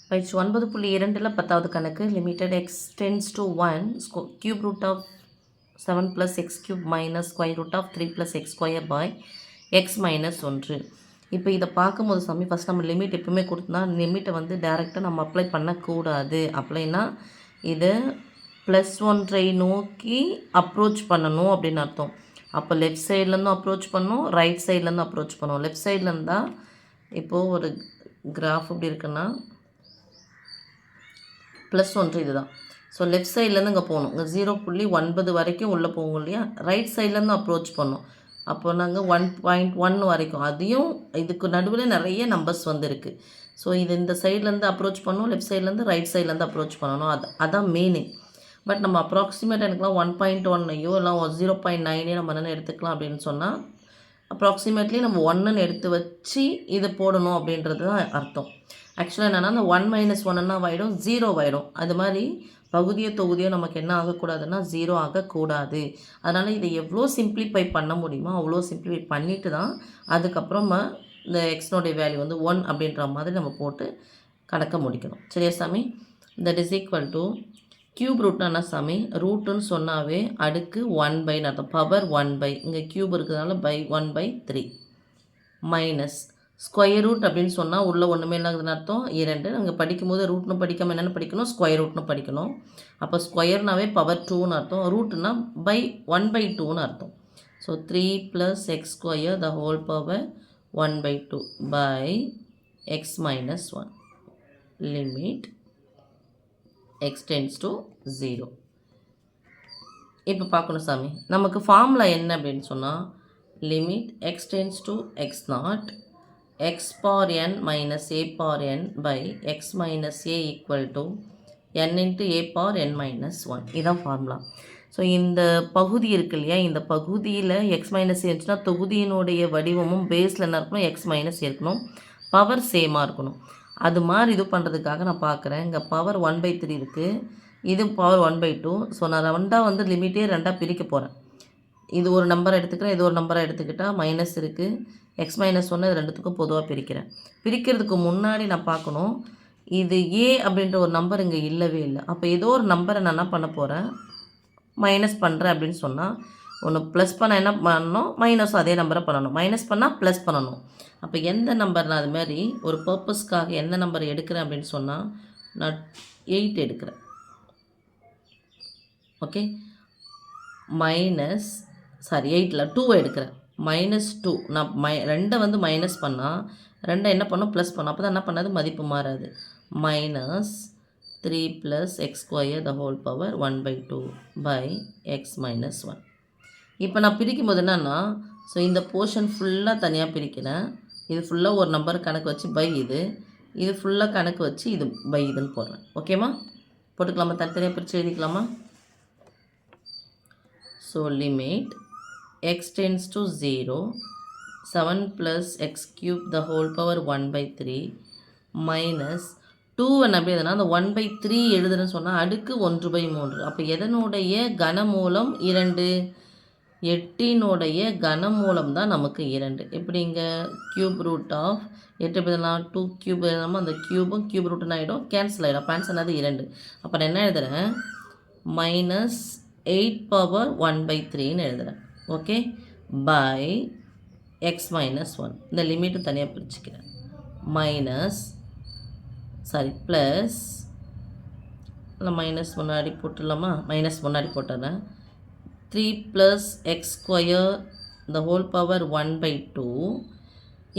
பயிற்சி 9.2ல் 10வது கணக்கு limited x tends to 1 cube root of 7 + x cube minus square root of 3 + x square by x minus 1. இப்போ இதை பார்க்கும்போது சாமி ஃபஸ்ட் நம்ம லிமிட் எப்பவுமே கொடுத்தா லிமிட்டை வந்து டேரெக்டாக நம்ம அப்ளை பண்ணக்கூடாது. அப்ளைனா இது +1 நோக்கி அப்ரோச் பண்ணணும் அப்படின்னு அர்த்தம். அப்போ லெஃப்ட் சைட்லேருந்தும் அப்ரோச் பண்ணணும், ரைட் சைட்லேருந்து அப்ரோச் பண்ணணும். லெஃப்ட் சைட்லேருந்து தான் இப்போது ஒரு கிராஃப் இப்படி இருக்குன்னா +1 இதுதான். ஸோ லெஃப்ட் சைட்லேருந்து இங்கே போகணும். இங்கே 0.9 வரைக்கும் உள்ளே போகும் இல்லையா, ரைட் சைட்லேருந்து அப்ரோச் பண்ணோம். அப்போ நாங்கள் 1.1 வரைக்கும், அதையும் இதுக்கு நடுவில் நிறைய நம்பர்ஸ் வந்துருக்கு. ஸோ இது இந்த சைட்லேருந்து அப்ரோச் பண்ணணும், லெஃப்ட் சைட்லேருந்து ரைட் சைட்லேருந்து அப்ரோச் பண்ணணும். அதான் மீனிங். பட் நம்ம அப்ராக்சிமேட் எனக்குலாம் 1.1ஐயோ இல்லை 0.9 நம்ம என்னென்ன எடுத்துக்கலாம் அப்படின்னு சொன்னால் அப்ராக்சிமேட்லி நம்ம 1ன்னு எடுத்து வச்சு இதை போடணும் அப்படின்றது தான் அர்த்தம். ஆக்சுவலாக என்னென்னா அந்த 1 - 1 என்ன ஆகிடும், 0 ஆகிடும். அது மாதிரி பகுதியோ தொகுதியோ நமக்கு என்ன ஆகக்கூடாதுன்னா 0 ஆகக்கூடாது. அதனால் இதை எவ்வளோ சிம்ப்ளிஃபை பண்ண முடியுமோ அவ்வளோ சிம்ப்ளிஃபை பண்ணிவிட்டு தான் அதுக்கப்புறமா இந்த எக்ஸ்னுடைய வேல்யூ வந்து 1 அப்படின்ற மாதிரி நம்ம போட்டு கணக்க முடிக்கணும். சரியா சாமி? That is equal to cube ரூட்னா என்ன சாமி, ரூட்டுன்னு சொன்னாவே அடுக்கு 1/ன்னு அர்த்தம். பவர் 1/, இங்கே கியூப் இருக்கிறதுனால பை 1/3 மைனஸ் ஸ்கொயர் ரூட் அப்படின்னு சொன்னால் உள்ளே ஒன்றுமே இல்லாததுன்னு அர்த்தம் 2. நாங்கள் படிக்கும்போது ரூட்னு படிக்காமல் என்னென்னு படிக்கணும், ஸ்கொயர் ரூட்னு படிக்கணும். அப்போ ஸ்கொயர்னாவே பவர் 2ன்னு அர்த்தம், ரூட்னா பை 1/2ன்னு அர்த்தம். So 3 + x square the whole power 1/2 by x minus 1 limit x tends to 0. இப்போ பார்க்கணும் சாமி, நமக்கு ஃபார்முலா என்ன அப்படின்னு சொன்னால் limit x tends to x0 x power n minus a power n by x minus a equal to n into a power n minus 1. இதுதான் formula. So இந்த பகுதி இருக்கு இல்லையா, இந்த பகுதியில் எக்ஸ் மைனஸ் இருந்துச்சுன்னா தொகுதியினுடைய வடிவமும் பேஸில் என்ன இருக்கணும், எக்ஸ் மைனஸ் இருக்கணும், பவர் சேமாக இருக்கணும். அது மாதிரி இது பண்ணுறதுக்காக நான் பார்க்குறேன். இங்கே பவர் 1/3 இருக்குது, இது பவர் 1/2. ஸோ நான் ரெண்டாக வந்து லிமிட்டே ரெண்டாக பிரிக்க போகிறேன். இது ஒரு நம்பரை எடுத்துக்கிறேன், இது ஒரு நம்பரை எடுத்துக்கிட்டால் மைனஸ் இருக்குது, எக்ஸ் மைனஸ் 1 இது ரெண்டுத்துக்கும் பொதுவாக பிரிக்கிறேன். பிரிக்கிறதுக்கு முன்னாடி நான் பார்க்கணும், இது ஏ அப்படின்ற ஒரு நம்பர் இங்கே இல்லவே இல்லை. அப்போ ஏதோ ஒரு நம்பரை நான் என்ன பண்ண போகிறேன், மைனஸ் பண்ணுறேன் அப்படின்னு சொன்னால் ஒன்று ப்ளஸ் பண்ண என்ன பண்ணணும், மைனஸ் அதே நம்பரை பண்ணணும், மைனஸ் பண்ணால் ப்ளஸ் பண்ணணும். அப்போ எந்த நம்பர் நான் அதுமாதிரி ஒரு பர்பஸ்க்காக எந்த நம்பர் எடுக்கிறேன் அப்படின்னு சொன்னால் நான் 8 எடுக்கிறேன். ஓகே, மைனஸ் 8 எடுக்கிறேன். -2 நான் 2 வந்து மைனஸ் பண்ணால் 2 என்ன பண்ணும், ப்ளஸ் பண்ணும். அப்போ தான் என்ன பண்ணாது, மதிப்பு மாறாது. -3 + x square the whole power 1/2 by x minus 1. இப்போ நான் பிரிக்கும்போது என்னென்னா, ஸோ இந்த போர்ஷன் ஃபுல்லாக தனியாக பிரிக்கிறேன். இது ஃபுல்லாக ஒரு நம்பர் கணக்கு வச்சு பை இது ஃபுல்லாக கணக்கு வச்சு இது பை இதுன்னு போடுறேன். ஓகேம்மா, போட்டுக்கலாமா, தனித்தனியாக பிரித்து எழுதிக்கலாமா? So limit x tends to 0 7 + x cube the whole power 1/3 minus 2 அப்படி எதுனா அந்த 1/3 எழுதுன்னு சொன்னால் அடுக்கு 1/3. அப்போ எதனுடைய கனமூலம் 2, 8னுடைய கனமூலம் தான் நமக்கு 2. எப்படிங்க, கியூப் ரூட் ஆஃப் 8 எழுதலாம், 2 கியூப் எழுதாமல் அந்த கியூபும் கியூப் ரூட்டுன்னு ஆகிடும், கேன்சல் ஆகிடும். அப்போ ஆன்சர் அது 2. அப்போ நான் என்ன எழுதுகிறேன், -8 பவர் 1/3ன்னு எழுதுகிறேன். Okay, by x minus 1. இந்த லிமிட்டு தனியாக பிரிச்சுக்கிறேன். ப்ளஸ் இல்லை மைனஸ் முன்னாடி போட்டுடலாமா, மைனஸ் முன்னாடி போட்டுறேன். 3 + x square the whole power 1/2.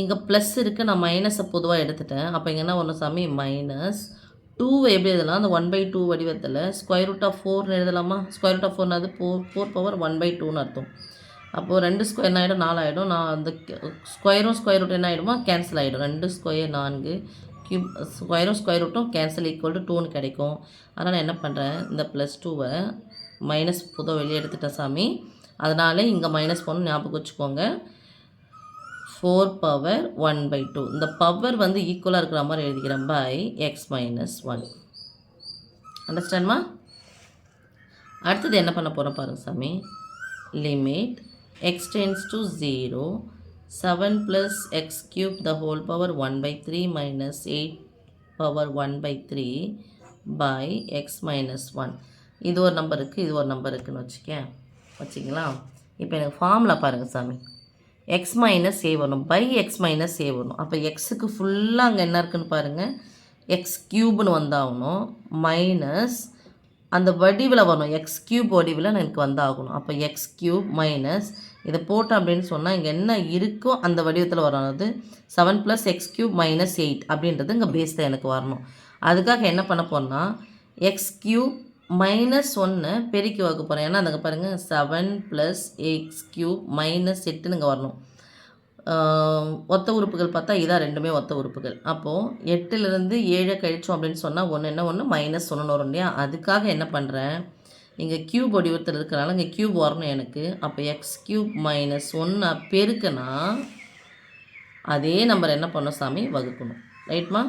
இங்கே ப்ளஸ் இருக்குது, நான் மைனஸை பொதுவாக எடுத்துட்டேன். அப்போ இங்கே என்ன ஒன்று சாமி, -2 எப்படி எழுதலாம், அந்த 1/2 வடிவத்தில் ஸ்கொயர் ரூட் ஆஃப் 4ன்னு எழுதலாமா. ஸ்கொயர் ரூட் ஆஃப் 4 அது 4 பவர் 1/2ன்னு அர்த்தம். அப்போது 2 ஸ்கொயர் என்ன ஆகிடும், 4 ஆகிடும். நான் அந்த ஸ்கொயரும் ஸ்கொயர் ரூட் என்ன ஆகிடுமா, கேன்சல் ஆகிடும். 2 ஸ்கொயர் 4, கியூப் ஸ்கொயரும் ஸ்கொயர் ரூட்டும் கேன்சல் ஈக்குவல் டு 2ன்னு கிடைக்கும். அதனால் நான் என்ன பண்ணுறேன், இந்த +2வை மைனஸ் பொதுவாக வெளியே எடுத்துட்டேன் சாமி. அதனால் இங்கே மைனஸ் பண்ணு ஞாபகம் வச்சுக்கோங்க. 4 பவர் 1/2 இந்த பவர் வந்து ஈக்குவலாக இருக்கிற மாதிரி எழுதிக்கிறேன் பை எக்ஸ் மைனஸ் 1. அண்டர்ஸ்டாண்ட்மா? அடுத்தது என்ன பண்ண போகிறோம் பாருங்கள் சாமி, limit x tends to 0 7 + x cube the whole power 1/3 minus 8 power 1/3 by x minus 1. இது ஒரு நம்பர் இருக்குது, இது ஒரு நம்பர் இருக்குதுன்னு வச்சுங்களா. இப்போ எனக்கு ஃபார்முலா பாருங்கள் சாமி. எக்ஸ் மைனஸ் ஏ வரணும், பை எக்ஸ் மைனஸ் ஏ வரணும். அப்போ எக்ஸுக்கு ஃபுல்லாக அங்கே என்ன இருக்குதுன்னு பாருங்கள், எக்ஸ் க்யூப்னு வந்தாகணும், மைனஸ் அந்த வடிவில் வரணும், எக்ஸ் க்யூப் வடிவில் எனக்கு வந்தாகணும். அப்போ எக்ஸ் க்யூப் மைனஸ் இதை போட்டோம் அப்படின்னு சொன்னால் இங்கே என்ன இருக்கோ அந்த வடிவத்தில் வரணும். அது 7 + எக்ஸ் க்யூப் மைனஸ் 8 அப்படின்றது இங்கே பேஸில் எனக்கு வரணும். அதுக்காக என்ன பண்ண போகிறேன்னா எக்ஸ் க்யூப் மைனஸ் 1 பெருக்கி வகுக்க போகிறேன். ஏன்னா அதுங்க பாருங்கள் 7 + எக்ஸ் க்யூப் மைனஸ் 8ன்னு இங்கே வரணும். ஒத்த உறுப்புகள் பார்த்தா இதான் ரெண்டுமே ஒத்த உறுப்புகள். அப்போது 8லேருந்து 7 கழிச்சோம் அப்படின்னு சொன்னால் ஒன்று என்ன ஒன்று -1 வரும் இல்லையா. அதுக்காக என்ன பண்ணுறேன், இங்கே க்யூப் வடிவத்தில் இருக்கிறனால இங்கே க்யூப் வரணும் எனக்கு. அப்போ எக்ஸ் க்யூப் மைனஸ் 1 பெருக்குனா அதே நம்பர் என்ன பண்ணணும் சாமி, வகுக்கணும். ரைட்மா?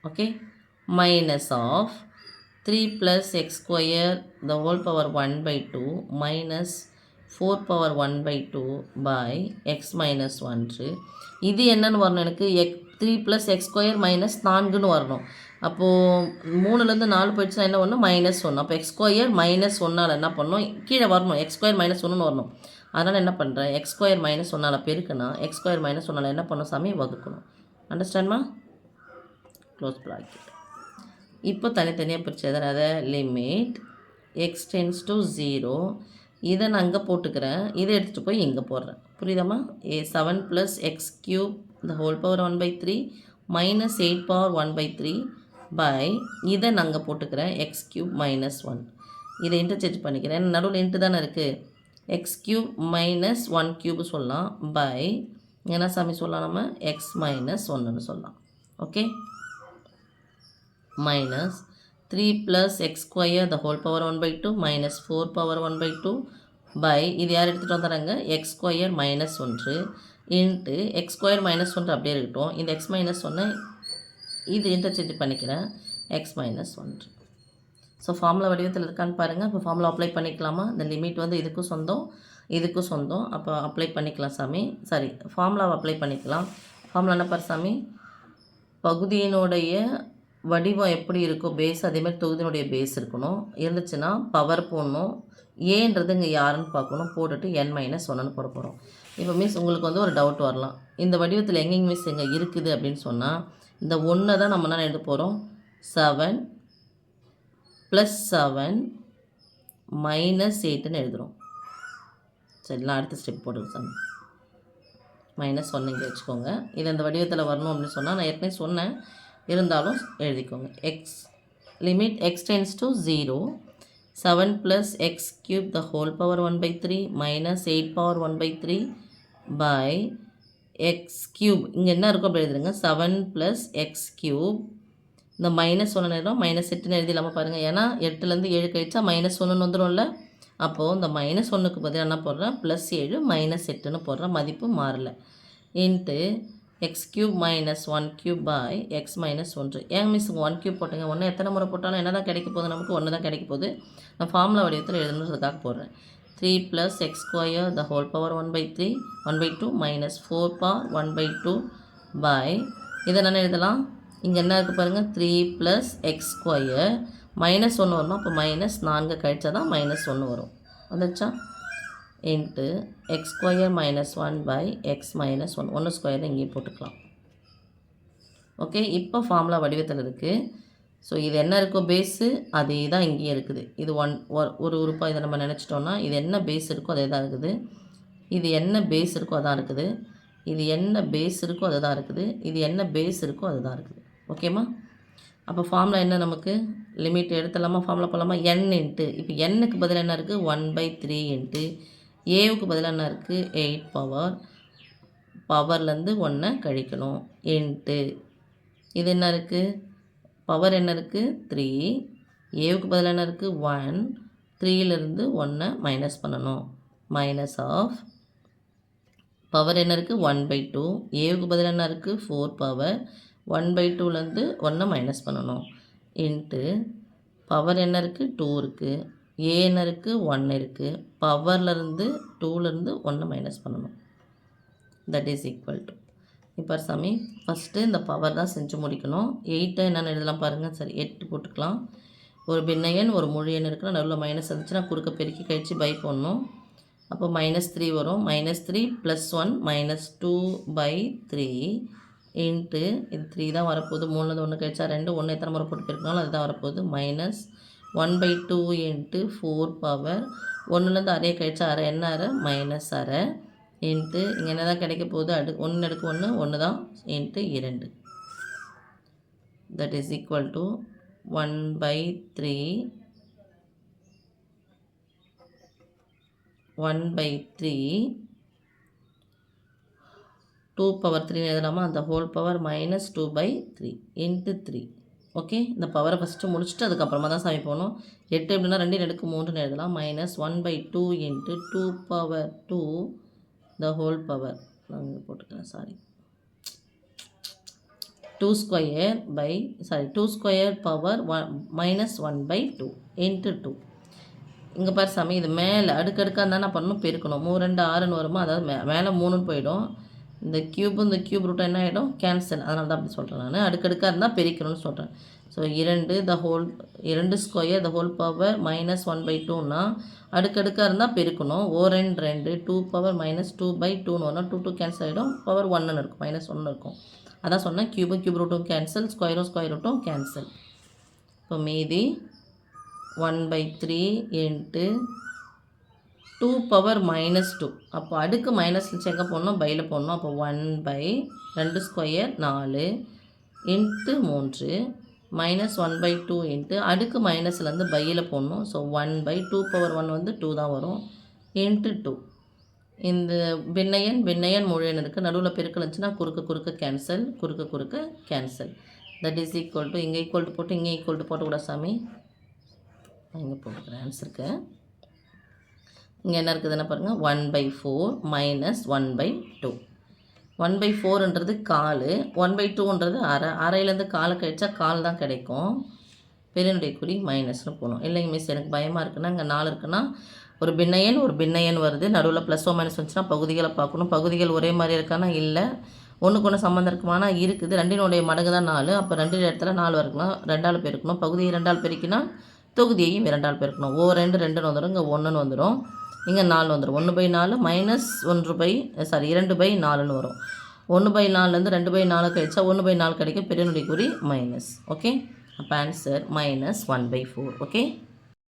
Okay. Minus of 3 + x square the whole power 1/2 minus 4 power 1/2 by x minus 1. இது என்னன்னு வரணும் எனக்கு, 3 + எக்ஸ் ஸ்கொயர் மைனஸ் 4ன்னு வரணும். அப்போது 3லேருந்து 4 போயிடுச்சுன்னா என்ன வரணும், -1. அப்போ எக்ஸ் ஸ்கொயர் மைனஸ் 1ஆல் என்ன பண்ணணும், கீழே வரணும், எக்ஸ் ஸ்கொயர் மைனஸ் 1ன்னு வரணும். அதனால் என்ன பண்ணுறேன், எக்ஸ் ஸ்கொயர் மைனஸ் 1ஆல் பெருக்குனா எக்ஸ் ஸ்கொயர் மைனஸ் 1ஆல் என்ன பண்ணணும் சாமி, வகுக்கணும். அண்டர்ஸ்டாண்ட்மா? Close bracket. இப்போ தனித்தனியாக பிரிச்சது, அதை லிமிட் எக்ஸ் டென்ஸ் டு 0. இதை நான் அங்கே போட்டுக்கிறேன், இதை எடுத்துகிட்டு போய் இங்கே போடுறேன். புரியுதாம்மா? 7 + x cube the whole power 1/3 minus 8 power 1/3 by இதை நான் அங்கே போட்டுக்கிறேன், எக்ஸ் க்யூப் மைனஸ் 1. இதை இன்டர்சேஞ்ச் பண்ணிக்கிறேன், நடுவில் இன்ட்டு தானே இருக்குது. எக்ஸ் க்யூப் மைனஸ் 1 க்யூப் சொல்லலாம், பை என்ன சாமி சொல்லலாம், நம்ம எக்ஸ் மைனஸ் 1ன்னு சொல்லலாம். Okay. Minus 3 + x square the whole power 1/2 minus 4 power 1/2 by இது யார் எடுத்துகிட்டு வந்துடுறாங்க, x square minus 1 into x square minus 1 அப்படியே இருக்கட்டும். இந்த எக்ஸ் மைனஸ் 1 இது இன்டர்சேஞ்ச் பண்ணிக்கிறேன், எக்ஸ் மைனஸ் 1. ஸோ ஃபார்முலா வடிவத்தில் இருக்கான்னு பாருங்கள். இப்போ ஃபார்முலா அப்ளை பண்ணிக்கலாமா? இந்த லிமிட் வந்து இதுக்கும் சொந்தம், இதுக்கும் சொந்தம். அப்போ அப்ளை பண்ணிக்கலாம் சாமி. சரி, ஃபார்முலாவை அப்ளை பண்ணிக்கலாம். ஃபார்முலா என்ன பாரு சாமி, பகுதியினுடைய வடிவம் எப்படி இருக்கோ பேஸ், அதேமாதிரி தொகுதியினுடைய பேஸ் இருக்கணும். இருந்துச்சுன்னா பவர் போடணும், ஏன்றது இங்கே யாருன்னு பார்க்கணும், போட்டுட்டு n-1ன்னு போட போகிறோம். இப்போ மிஸ் உங்களுக்கு வந்து ஒரு டவுட் வரலாம், இந்த வடிவத்தில் எங்கேங்க மிஸ் எங்கே இருக்குது அப்படின்னு சொன்னால் இந்த 1 தான் நம்ம என்ன எழுத போகிறோம், 7 + 7 -8ன்னு எழுதுகிறோம். சரிங்களா? அடுத்த ஸ்டெப் போட்டுருக்கு சாமி. -1 இங்கே வச்சுக்கோங்க. இது இந்த வடிவத்தில் வரணும் அப்படின்னு சொன்னால் நான் ஏற்கனவே சொன்னேன், இருந்தாலும் எழுதிக்கோங்க. X limit x tends to 0 7 + x cube the whole power 1/3 minus 8 power 1/3 by x cube இங்கே என்ன இருக்கும் அப்படி எழுதுருங்க, 7 + எக்ஸ் க்யூப் இந்த -1 நேரம் -8ன்னு எழுதிடலாமா பாருங்கள். ஏன்னா 8லேருந்து 7 கழிச்சா -1ன்னு வந்துடும்ல. அப்போது இந்த -1க்கு பதிலாக என்ன போடுறேன், +7 -8ன்னு போடுறேன், மதிப்பு மாறலை. Into x cube minus 1 cube by x minus 1. ஏன் மிஸ் 1 க்யூப் போட்டுங்க, 1 எத்தனை முறை போட்டாலும் என்ன தான் கிடைக்க போகுது, நமக்கு 1 தான் கிடைக்க போகுது. நான் ஃபார்முலா வடிவத்தில் எழுதுனதுக்காக போடுறேன். 3 + x square the whole power 1/2 minus 4 power 1/2 by இதை நான் எழுதலாம். இங்கே என்ன இருக்குது பாருங்கள், 3 + எக்ஸ் ஸ்கொயர் -1 வரணும். அப்போ -4 கழிச்சா தான் -1 வரும். வந்துச்சா? Into x square -1 by x minus 1. 1 square இங்கேயும் போட்டுக்கலாம். ஓகே. இப்போ ஃபார்முலா வடிவத்தில் இருக்குது. ஸோ இது என்ன இருக்கோ பேஸு அதே தான் இங்கேயும் இருக்குது. இது ஒரு உறுப்பாக இதை நம்ம நினச்சிட்டோன்னா இது என்ன பேஸ் இருக்கோ அதே தான் இருக்குது. இது என்ன பேஸ் இருக்கோ அதான் இருக்குது. இது என்ன பேஸ் இருக்கோ அது தான் இருக்குது. இது என்ன பேஸ் இருக்கோ அது தான் இருக்குது. ஓகேம்மா? அப்போ ஃபார்முலா என்ன, நமக்கு லிமிட் எடுத்துடலாமா, ஃபார்முலா போடலாமா, n இன்ட்டு இப்போ n-க்கு பதில் என்ன இருக்குது, 1/3 இன்ட்டு ஏவுக்கு பதிலாக என்ன இருக்குது, 8 பவர்லேருந்து 1 கழிக்கணும் இன்ட்டு இது என்ன இருக்குது, பவர் என்ன இருக்குது 3, ஏவுக்கு பதிலாக என்ன இருக்குது 1, 3லேருந்து 1 மைனஸ் பண்ணணும், மைனஸ் ஆஃப் பவர் என்ன இருக்குது 1/2, ஏவுக்கு பதிலாக என்ன இருக்குது 4 பவர் 1/2லேருந்து 1 மைனஸ் பண்ணணும் இன்ட்டு பவர் என்ன இருக்குது 2 இருக்குது, ஏ என்ன இருக்குது 1 இருக்குது, பவர்லேருந்து 2லேருந்து 1 மைனஸ் பண்ணணும். தட் இஸ் ஈக்குவல் டு இப்போ சாமி ஃபஸ்ட்டு இந்த பவர் தான் செஞ்சு முடிக்கணும். 8 என்னென்னு எழுதலாம் பாருங்கள். சரி 8 போட்டுக்கலாம். ஒரு பின்ன எண் ஒரு முழு எண் இருக்குன்னா நடுவில் மைனஸ் இருந்துச்சுன்னா குறுக்க பெருக்கி கழிச்சு பை பண்ணணும். அப்போ -3 வரும். -3 + 1 -2/3 இன்ட்டு இது 3 தான் வரப்போகுது. 3லேருந்து 1 கழிச்சா 2, 1 எத்தனை முறை போட்டு பெருக்கினாலும் அதுதான் வரப்போகுது. -1/2 இன்ட்டு 4 பவர் 1லேருந்து அரையை கழிச்சா அரை என்ன அரை -1/2 இன்ட்டு இங்கே என்ன தான் கிடைக்க போகுது 1 அடுக்கு 1 1 தான் into 2 that is equal to 1/3 2 power 3 எழுதலாமா அந்த ஹோல் பவர் -2/3 இன்ட்டு 3. ஓகே இந்த பவரை ஃபஸ்ட்டு முடிச்சுட்டு அதுக்கப்புறமா தான் சாமி போகணும். 8 எப்படின்னா 2 அடுக்கு 3ன்னு எழுதலாம். -1/2 into 2 power 2 the whole power நாங்கள் போட்டுக்கலாம். Sorry 2 square power -1/2 into 2. இங்கே பாரு சாமி இது மேலே அடுக்கடுக்காக இருந்தால் என்ன பண்ணணும் பெருக்கணும். 3 2 6ன்னு வருமா, அதாவது மேலே 3ன்னு போயிடும். இந்த கியூப் ரூட்டை என்ன ஆகிடும் கேன்சல். அதனால தான் அப்படி சொல்கிறேன் நான். அடுக்கடுக்காக இருந்தால் பெருக்கணும்னு சொல்கிறேன். So 2 square the whole power -1/2ன்னா அடுக்கடுக்காக இருந்தால் பெருக்கணும். 2 2 பவர் -2/2ன்னு வரும். 2 கேன்சல் ஆகிடும். பவர் 1ன்னு இருக்கும், -1 இருக்கும். அதான் சொன்னேன் கியூப் ரூட்டும் கேன்சல், ஸ்கொயர் ரூட்டும் கேன்சல். இப்போ மீதி 1/3 இன்ட்டு 2 பவர் -2. அப்போ அடுக்கு மைனஸ் எங்கே போடணும் பையில் போடணும். அப்போ 1/2 ஸ்கொயர் 4 இன்ட்டு 3 -1/2 இன்ட்டு அடுக்கு மைனஸ்லேருந்து பையில் போடணும். ஸோ 1/2 பவர் 1 வந்து 2 தான் வரும் இன்ட்டு 2. இந்த பின்னையன் முழு எண் இருக்குது. நடுவில் பெருக்கல் இருந்துச்சுன்னா குறுக்க cancel. That is equal to இங்கே ஈக்குவல் டு போட்டு இங்கே ஈக்குவல் டு போட்டக்கூடாது சாமி. இங்கே போட்டுக்கிறேன் ஆன்சருக்கு. இங்கே என்ன இருக்குதுன்னு பாருங்கள் 1/4 -1/2. 1/4ன்றது 1/4, 1/2ன்றது அரையிலேருந்து காலை கழிச்சா கால் தான் கிடைக்கும். பெரியனுடைய குறி மைனஸ்னு போகணும். இல்லைங்க மிஸ் எனக்கு பயமாக இருக்குன்னா இங்கே 4 இருக்குன்னா ஒரு பின்ன எண் வருது. நடுவில் +ஓ மைனஸ் வந்துச்சுன்னா பகுதிகளை பார்க்கணும். பகுதிகள் ஒரே மாதிரி இருக்கானா இல்லை, ஒன்றுக்கு ஒன்று சம்மந்தம் இருக்குமானா இருக்குது. 2னுடைய மடங்கு தான் 4. அப்போ 2 இடத்துல 4 இருக்கலாம். 2ஆல் பெருக்கணும். பகுதியை 2ஆல் பெருக்கினா தொகுதியையும் 2ஆல் பெருக்கணும். 2ன்னு வந்துடும். இங்கே 1ன்னு வந்துடும். இங்கே 4 வந்துடும். 1/4 -2/4ன்னு வரும். 1/4லேருந்து 2/4 கழிச்சா 1/4 கிடைக்கும். பெரியனுடைய குறி மைனஸ். ஓகே அப்போ ஆன்சர் -1/4. ஓகே.